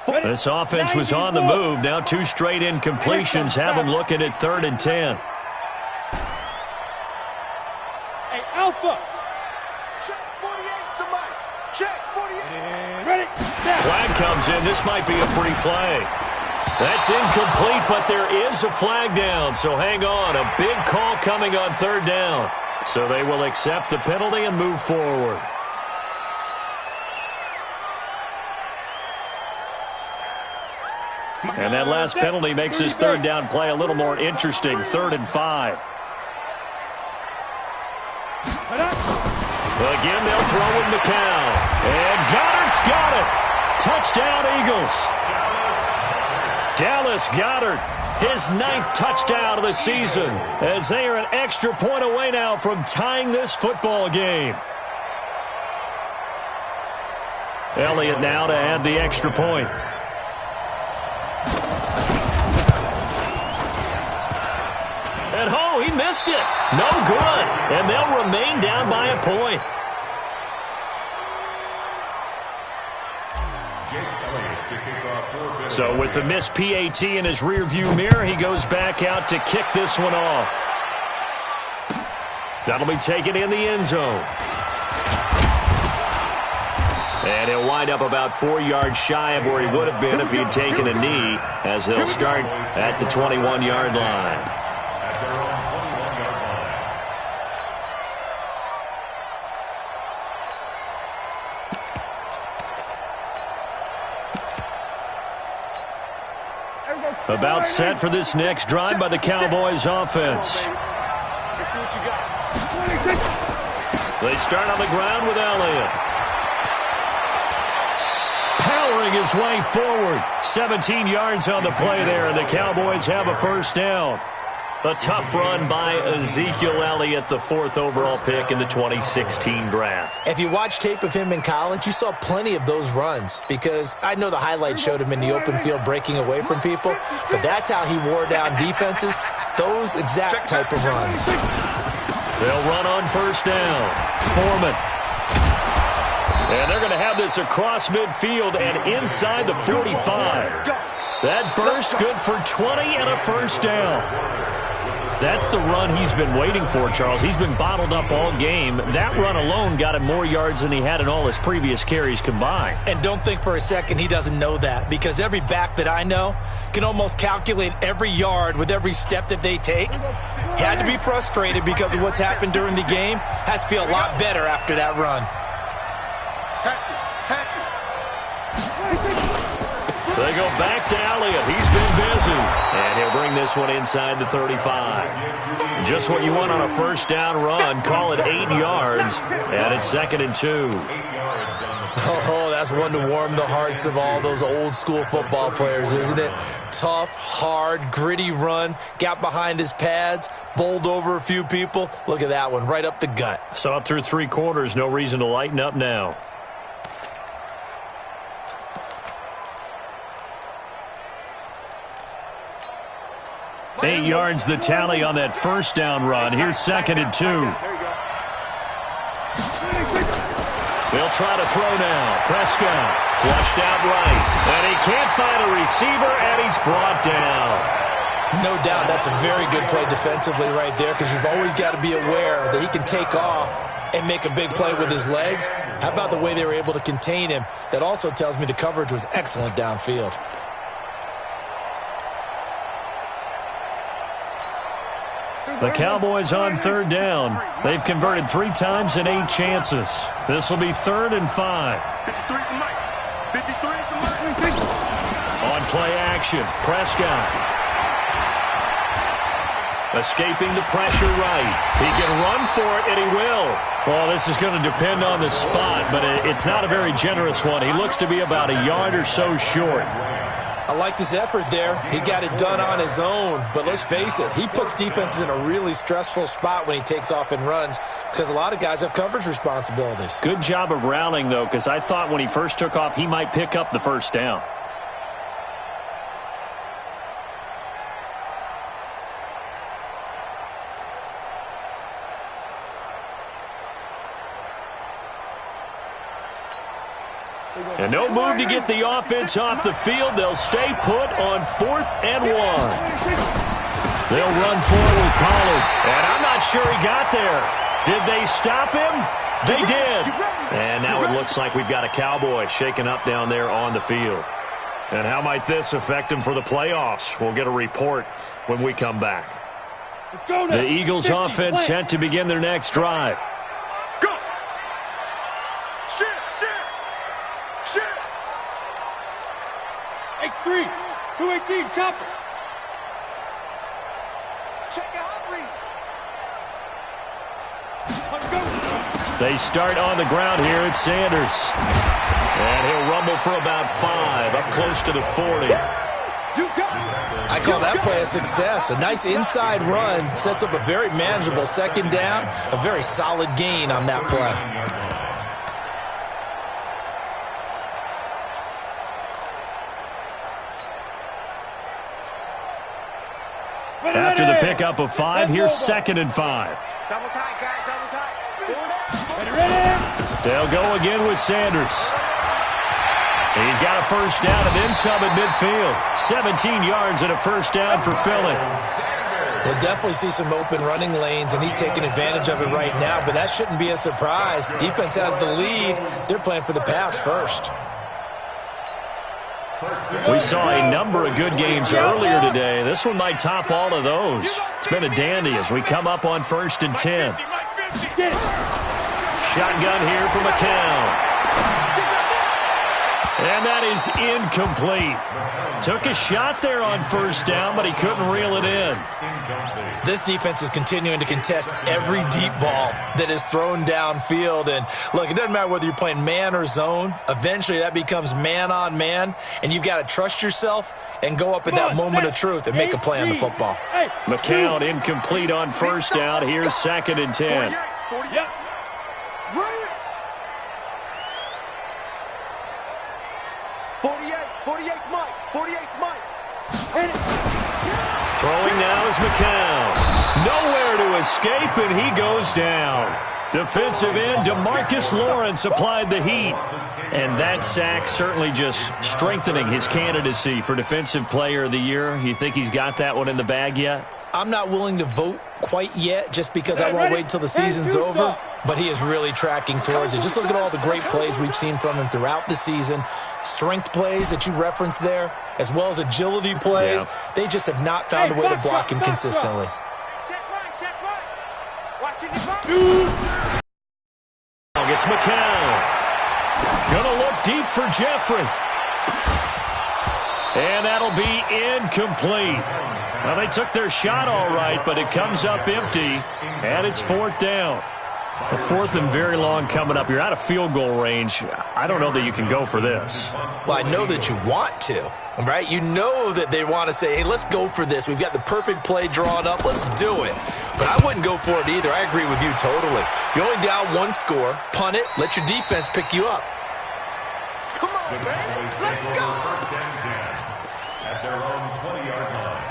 This offense was on the move. Now 2 straight incompletions have them looking at 3rd and 10. Hey, Alpha. Check 48's the Mike. Check 48. Ready. Flag comes in. This might be a free play. That's incomplete, but there is a flag down. So hang on. A big call coming on 3rd down. So they will accept the penalty and move forward. And that last penalty makes this 3rd down play a little more interesting. 3rd and 5. Again, they'll throw with McCown. And Goddard's got it. Touchdown, Eagles. Dallas Goedert, his 9th touchdown of the season, as they are an extra point away now from tying this football game. Elliott now to add the extra point. And oh, he missed it. No good. And they'll remain down by a point. So with the missed PAT in his rearview mirror, he goes back out to kick this one off. That'll be taken in the end zone. And he'll wind up about 4 yards shy of where he would have been if he had taken a knee, as they'll start at the 21-yard line. About set for this next drive by the Cowboys offense. Let's see what you got. They start on the ground with Elliott. Powering his way forward. 17 yards on the play there, and the Cowboys have a 1st down. A tough run by Ezekiel Elliott, the 4th overall pick in the 2016 draft. If you watch tape of him in college, you saw plenty of those runs, because I know the highlights showed him in the open field breaking away from people, but that's how he wore down defenses, those exact type of runs. They'll run on 1st down. Foreman. And they're going to have this across midfield and inside the 45. That burst good for 20 and a 1st down. That's the run he's been waiting for, Charles. He's been bottled up all game. That run alone got him more yards than he had in all his previous carries combined. And don't think for a second he doesn't know that, because every back that I know can almost calculate every yard with every step that they take. He had to be frustrated because of what's happened during the game. Has to feel a lot better after that run. They go back to Elliott. He's been busy. And he'll bring this one inside the 35. Just what you want on a first down run. Call it 8 yards. And it's 2nd and 2. Oh, that's one to warm the hearts of all those old school football players, isn't it? Tough, hard, gritty run. Got behind his pads. Bowled over a few people. Look at that one. Right up the gut. Saw it through 3 quarters. No reason to lighten up now. 8 yards the tally on that first down run. Here's 2nd and 2. They'll try to throw now. Prescott flushed out right. And he can't find a receiver, and he's brought down. No doubt that's a very good play defensively right there, because you've always got to be aware that he can take off and make a big play with his legs. How about the way they were able to contain him? That also tells me the coverage was excellent downfield. The Cowboys on 3rd down. They've converted 3 times in 8 chances. This will be 3rd and 5. 53 for Mike. 53 for Mike. On play action, Prescott. Escaping the pressure right. He can run for it, and he will. Well, this is going to depend on the spot, but it's not a very generous one. He looks to be about a yard or so short. I liked his effort there. He got it done on his own. But let's face it, he puts defenses in a really stressful spot when he takes off and runs, because a lot of guys have coverage responsibilities. Good job of rallying, though, because I thought when he first took off, he might pick up the first down. And no move to get the offense off the field. They'll stay put on 4th and 1. They'll run forward with Pollard. And I'm not sure he got there. Did they stop him? They did. And now it looks like we've got a Cowboy shaken up down there on the field. And how might this affect him for the playoffs? We'll get a report when we come back. The Eagles offense set to begin their next drive. Go. Shit. X3, 218, chopper. Check it out, read. Let's go. They start on the ground here at Sanders. And he'll rumble for about 5, up close to the 40. I call that play a success. A nice inside run sets up a very manageable 2nd down. A very solid gain on that play. After the pickup of 5, here's 2nd and 5. Double tight, guys, double tight. Ready. They'll go again with Sanders. He's got a first down and then some at midfield. 17 yards and a first down for Philly. We'll definitely see some open running lanes, and he's taking advantage of it right now, but that shouldn't be a surprise. Defense has the lead. They're playing for the pass first. We saw a number of good games earlier today. This one might top all of those. It's been a dandy as we come up on 1st and 10. Shotgun here for McCown. And that is incomplete. Took a shot there on first down, but he couldn't reel it in. This defense is continuing to contest every deep ball that is thrown downfield. And look, it doesn't matter whether you're playing man or zone. Eventually that becomes man on man, and you've got to trust yourself and go up at that moment of truth and make a play on the football. McCown incomplete on first down. Here's 2nd and 10. Yep. 48 Mike. 48 Mike. Throwing now is McCown. Nowhere to escape, and he goes down. Defensive end DeMarcus Lawrence applied the heat. And that sack certainly just strengthening his candidacy for Defensive Player of the Year. You think he's got that one in the bag yet? I'm not willing to vote quite yet just because I won't wait until the season's over, but he is really tracking towards it. Just look at all the great plays we've seen from him throughout the season. Strength plays that you referenced there, as well as agility plays. Yeah. They just have not found a way to block him consistently. Check right. Watching the It's McCown. Gonna look deep for Jeffrey. And that'll be incomplete. Well, they took their shot all right, but it comes up empty, and it's 4th down. A 4th and very long coming up. You're out of field goal range. I don't know that you can go for this. Well, I know that you want to, right? You know that they want to say, hey, let's go for this. We've got the perfect play drawn up. Let's do it. But I wouldn't go for it either. I agree with you totally. You only down 1 score, punt it, let your defense pick you up. Come on, man. Let's go. First and 10 at their own 20-yard line.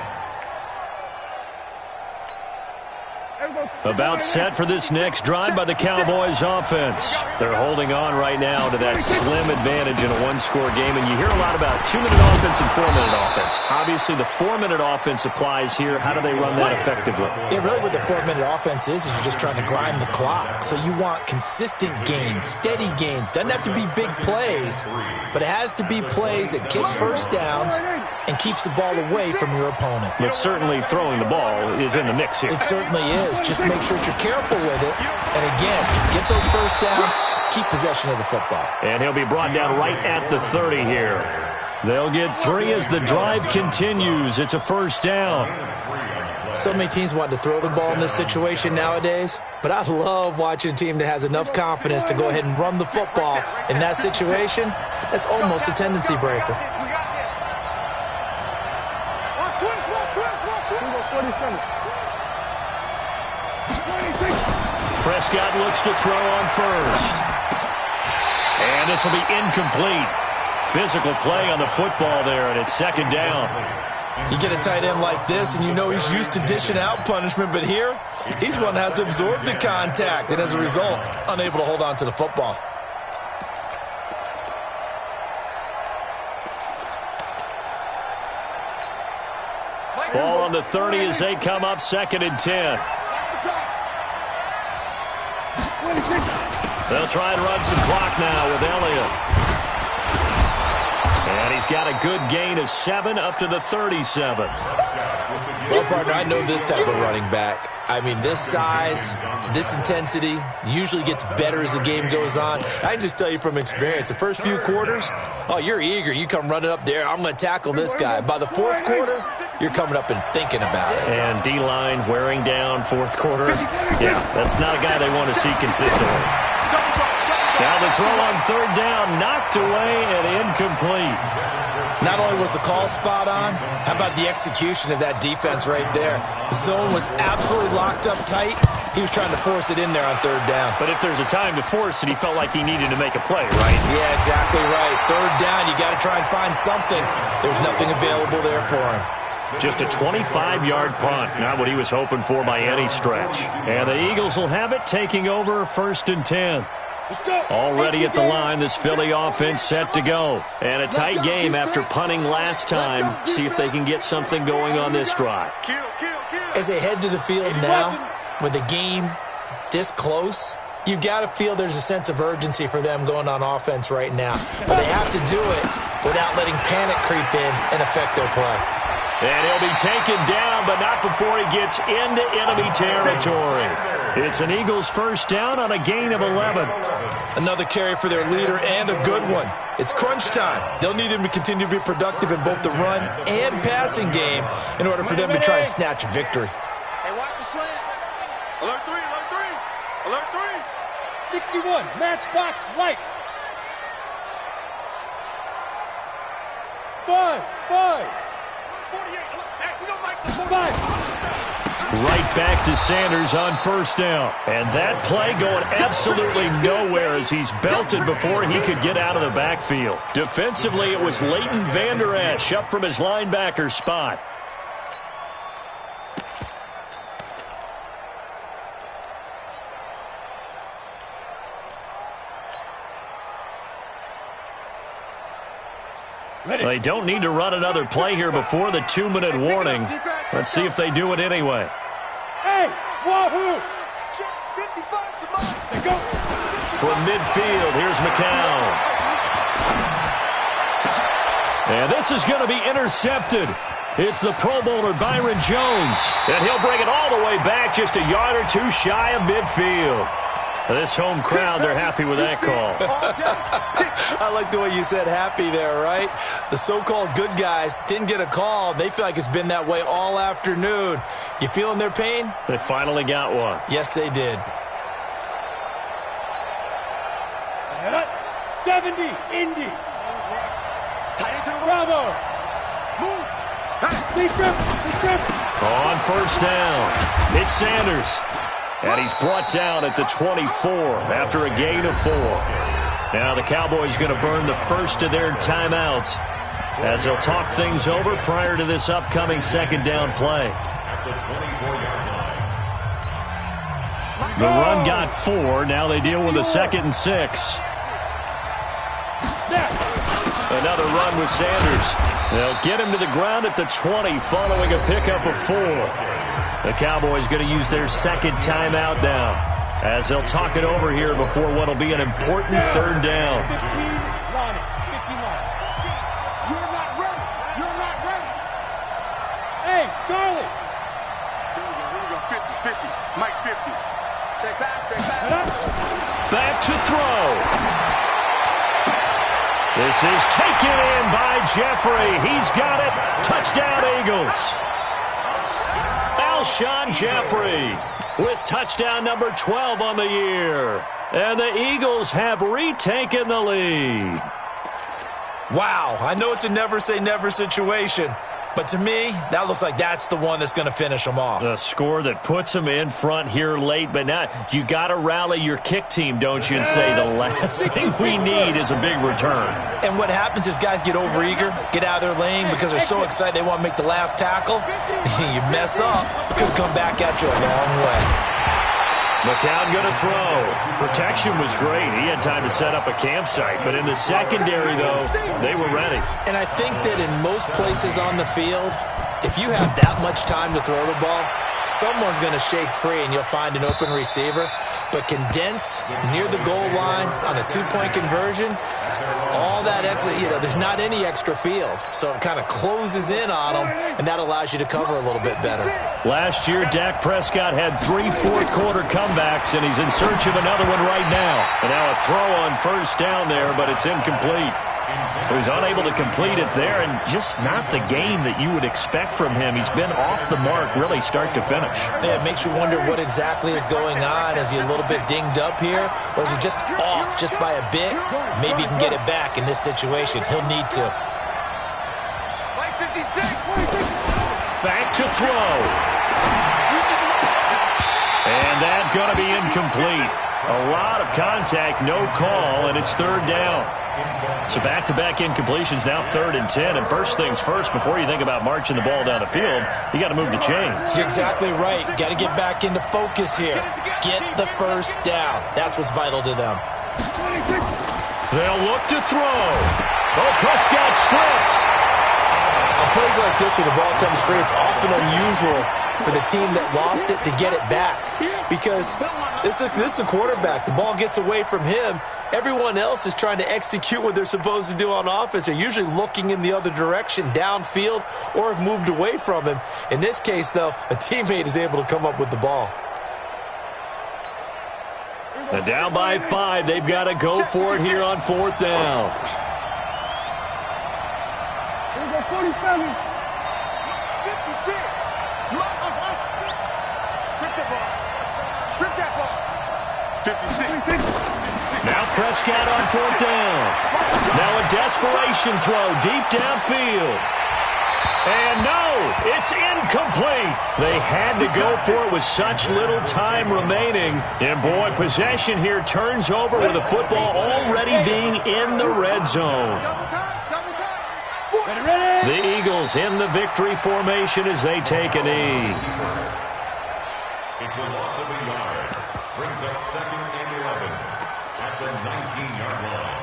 About set for this next drive by the Cowboys offense. They're holding on right now to that slim advantage in a 1-score game, and you hear a lot about 2-minute offense and 4-minute offense. Obviously, the 4-minute offense applies here. How do they run that effectively? Yeah, really what the 4-minute offense is you're just trying to grind the clock. So you want consistent gains, steady gains. Doesn't have to be big plays, but it has to be plays that gets first downs and keeps the ball away from your opponent. But certainly throwing the ball is in the mix here. It certainly is. Just make sure that you're careful with it. And again, get those first downs, keep possession of the football. And he'll be brought down right at the 30 here. They'll get 3 as the drive continues. It's a first down. So many teams want to throw the ball in this situation nowadays, but I love watching a team that has enough confidence to go ahead and run the football in that situation. That's almost a tendency breaker. Prescott looks to throw on first. And this will be incomplete. Physical play on the football there, and it's 2nd down. You get a tight end like this, and you know he's used to dishing out punishment, but here, he's one that has to absorb the contact, and as a result, unable to hold on to the football. Ball on the 30 as they come up 2nd and 10. They'll try and run some clock now with Elliott. And he's got a good gain of 7 up to the 37. Well, partner, I know this type of running back. I mean, this size, this intensity usually gets better as the game goes on. I can just tell you from experience, the first few quarters, oh, you're eager. You come running up there, I'm going to tackle this guy. By the 4th quarter, you're coming up and thinking about it. And D-line wearing down 4th quarter. Yeah, that's not a guy they want to see consistently. Now the throw on 3rd down, knocked away and incomplete. Not only was the call spot on, how about the execution of that defense right there? The zone was absolutely locked up tight. He was trying to force it in there on 3rd down. But if there's a time to force it, he felt like he needed to make a play, right? Yeah, exactly right. 3rd down, you got to try and find something. There's nothing available there for him. Just a 25-yard punt, not what he was hoping for by any stretch. And the Eagles will have it, taking over 1st and 10. Already at the line, this Philly offense set to go. And a tight game after punting last time. See if they can get something going on this drive. As they head to the field now, with the game this close, you've got to feel there's a sense of urgency for them going on offense right now. But they have to do it without letting panic creep in and affect their play. And he'll be taken down, but not before he gets into enemy territory. It's an Eagles first down on a gain of 11. Another carry for their leader and a good one. It's crunch time. They'll need him to continue to be productive in both the run and passing game in order for them to try and snatch a victory. Hey, watch the slant. Alert 3, alert 3. Alert 3. 61, matchbox lights. 5. 48. Hey, we got Mike. 5. Right back to Sanders on first down. And that play going absolutely nowhere as he's belted before he could get out of the backfield. Defensively, it was Leighton Vander Esch up from his linebacker spot. They don't need to run another play here before the 2-minute warning. Let's see if they do it anyway. Hey, wahoo! From midfield, here's McCown. And this is going to be intercepted. It's the Pro Bowler Byron Jones. And he'll bring it all the way back just a yard or two shy of midfield. This home crowd, they're happy with that call. I like the way you said happy there, right? The so-called good guys didn't get a call. They feel like it's been that way all afternoon. You feeling their pain? They finally got one. Yes, they did. 70, Indy. Bravo. Move. On first down, it's Sanders. And he's brought down at the 24 after a gain of 4. Now the Cowboys going to burn the first of their timeouts as they'll talk things over prior to this upcoming second down play. The run got 4. Now they deal with a 2nd and 6. Another run with Sanders. They'll get him to the ground at the 20 following a pickup of 4. The Cowboys going to use their second timeout now as they'll talk it over here before what will be an important third down. 15 line. You're not ready. You're not ready. Hey, Charlie. Here we go. 50. Mike 50. Check back. Back to throw. This is taken in by Jeffrey. He's got it. Touchdown, Eagles. Alshon Jeffrey with touchdown number 12 on the year. And the Eagles have retaken the lead. Wow, I know it's a never say never situation, but to me, that looks like that's the one that's going to finish them off. The score that puts them in front here late, but now you got to rally your kick team, don't you, and say the last thing we need is a big return. And what happens is guys get overeager, get out of their lane because they're so excited they want to make the last tackle. You mess up, could come back at you a long way. McCown going to throw. Protection was great. He had time to set up a campsite. But in the secondary, though, they were ready. And I think that in most places on the field, if you have that much time to throw the ball, someone's going to shake free and you'll find an open receiver. But condensed near the goal line on a two-point conversion, all that extra, there's not any extra field. So it kind of closes in on them, and that allows you to cover a little bit better. Last year, Dak Prescott had 3 fourth-quarter comebacks, and he's in search of another one right now. And now a throw on first down there, but it's incomplete. So he's unable to complete it there, and just not the game that you would expect from him. He's been off the mark really start to finish. Yeah, it makes you wonder what exactly is going on. Is he a little bit dinged up here, or is he just off just by a bit? Maybe he can get it back in this situation. He'll need to. Mike 56. Back to throw. And that's going to be incomplete. A lot of contact, no call, and it's third down. So back-to-back incompletions, now 3rd and 10. And first things first, before you think about marching the ball down the field, you got to move the chains. You're exactly right. Got to get back into focus here. Get the first down. That's what's vital to them. They'll look to throw. Oh, Prescott stripped. On plays like this where the ball comes free, it's often unusual for the team that lost it to get it back. Because this is the quarterback. The ball gets away from him. Everyone else is trying to execute what they're supposed to do on offense. They're usually looking in the other direction, downfield, or have moved away from him. In this case, though, a teammate is able to come up with the ball. And down by 5. They've got to go for it here on 4th down. Here we go, 47. 56. Strip that ball. Strip that ball. 56. Now Prescott on 4th down. Now a desperation throw deep downfield. And no, it's incomplete. They had to go for it with such little time remaining. And boy, possession here turns over with the football already being in the red zone. The Eagles in the victory formation as they take a knee. It's a loss of a yard. Brings up 2nd and 11 at the 19-yard line.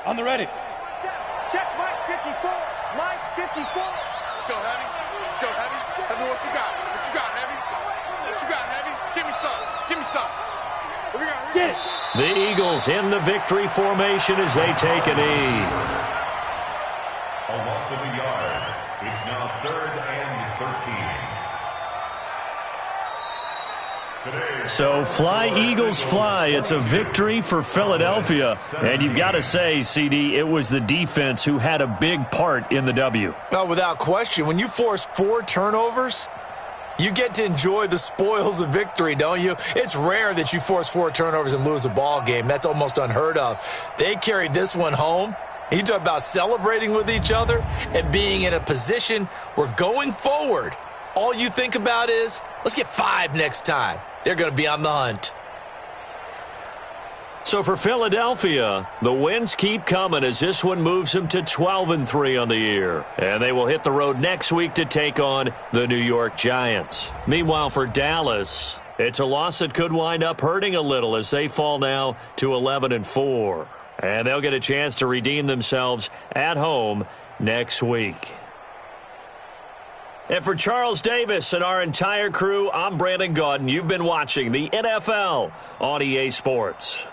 On the ready. Check Mike 54. Mike 54. go, Heavy. Let's go, Heavy. Heavy, what you got? What you got, Heavy? What you got, Heavy? Give me some. Give me some. Here we go. Get it. The Eagles in the victory formation as they take a knee. A loss of a yard. It's now 3rd and 13. So fly, Eagles, fly. It's a victory for Philadelphia. And you've got to say, CD, it was the defense who had a big part in the W. No, without question. When you force 4 turnovers, you get to enjoy the spoils of victory, don't you? It's rare that you force 4 turnovers and lose a ball game. That's almost unheard of. They carried this one home. You talk about celebrating with each other and being in a position where going forward, all you think about is, let's get 5 next time. They're going to be on the hunt. So for Philadelphia, the wins keep coming as this one moves them to 12-3 on the year. And they will hit the road next week to take on the New York Giants. Meanwhile, for Dallas, it's a loss that could wind up hurting a little as they fall now to 11-4. And they'll get a chance to redeem themselves at home next week. And for Charles Davis and our entire crew, I'm Brandon Gaudin. You've been watching the NFL on EA Sports.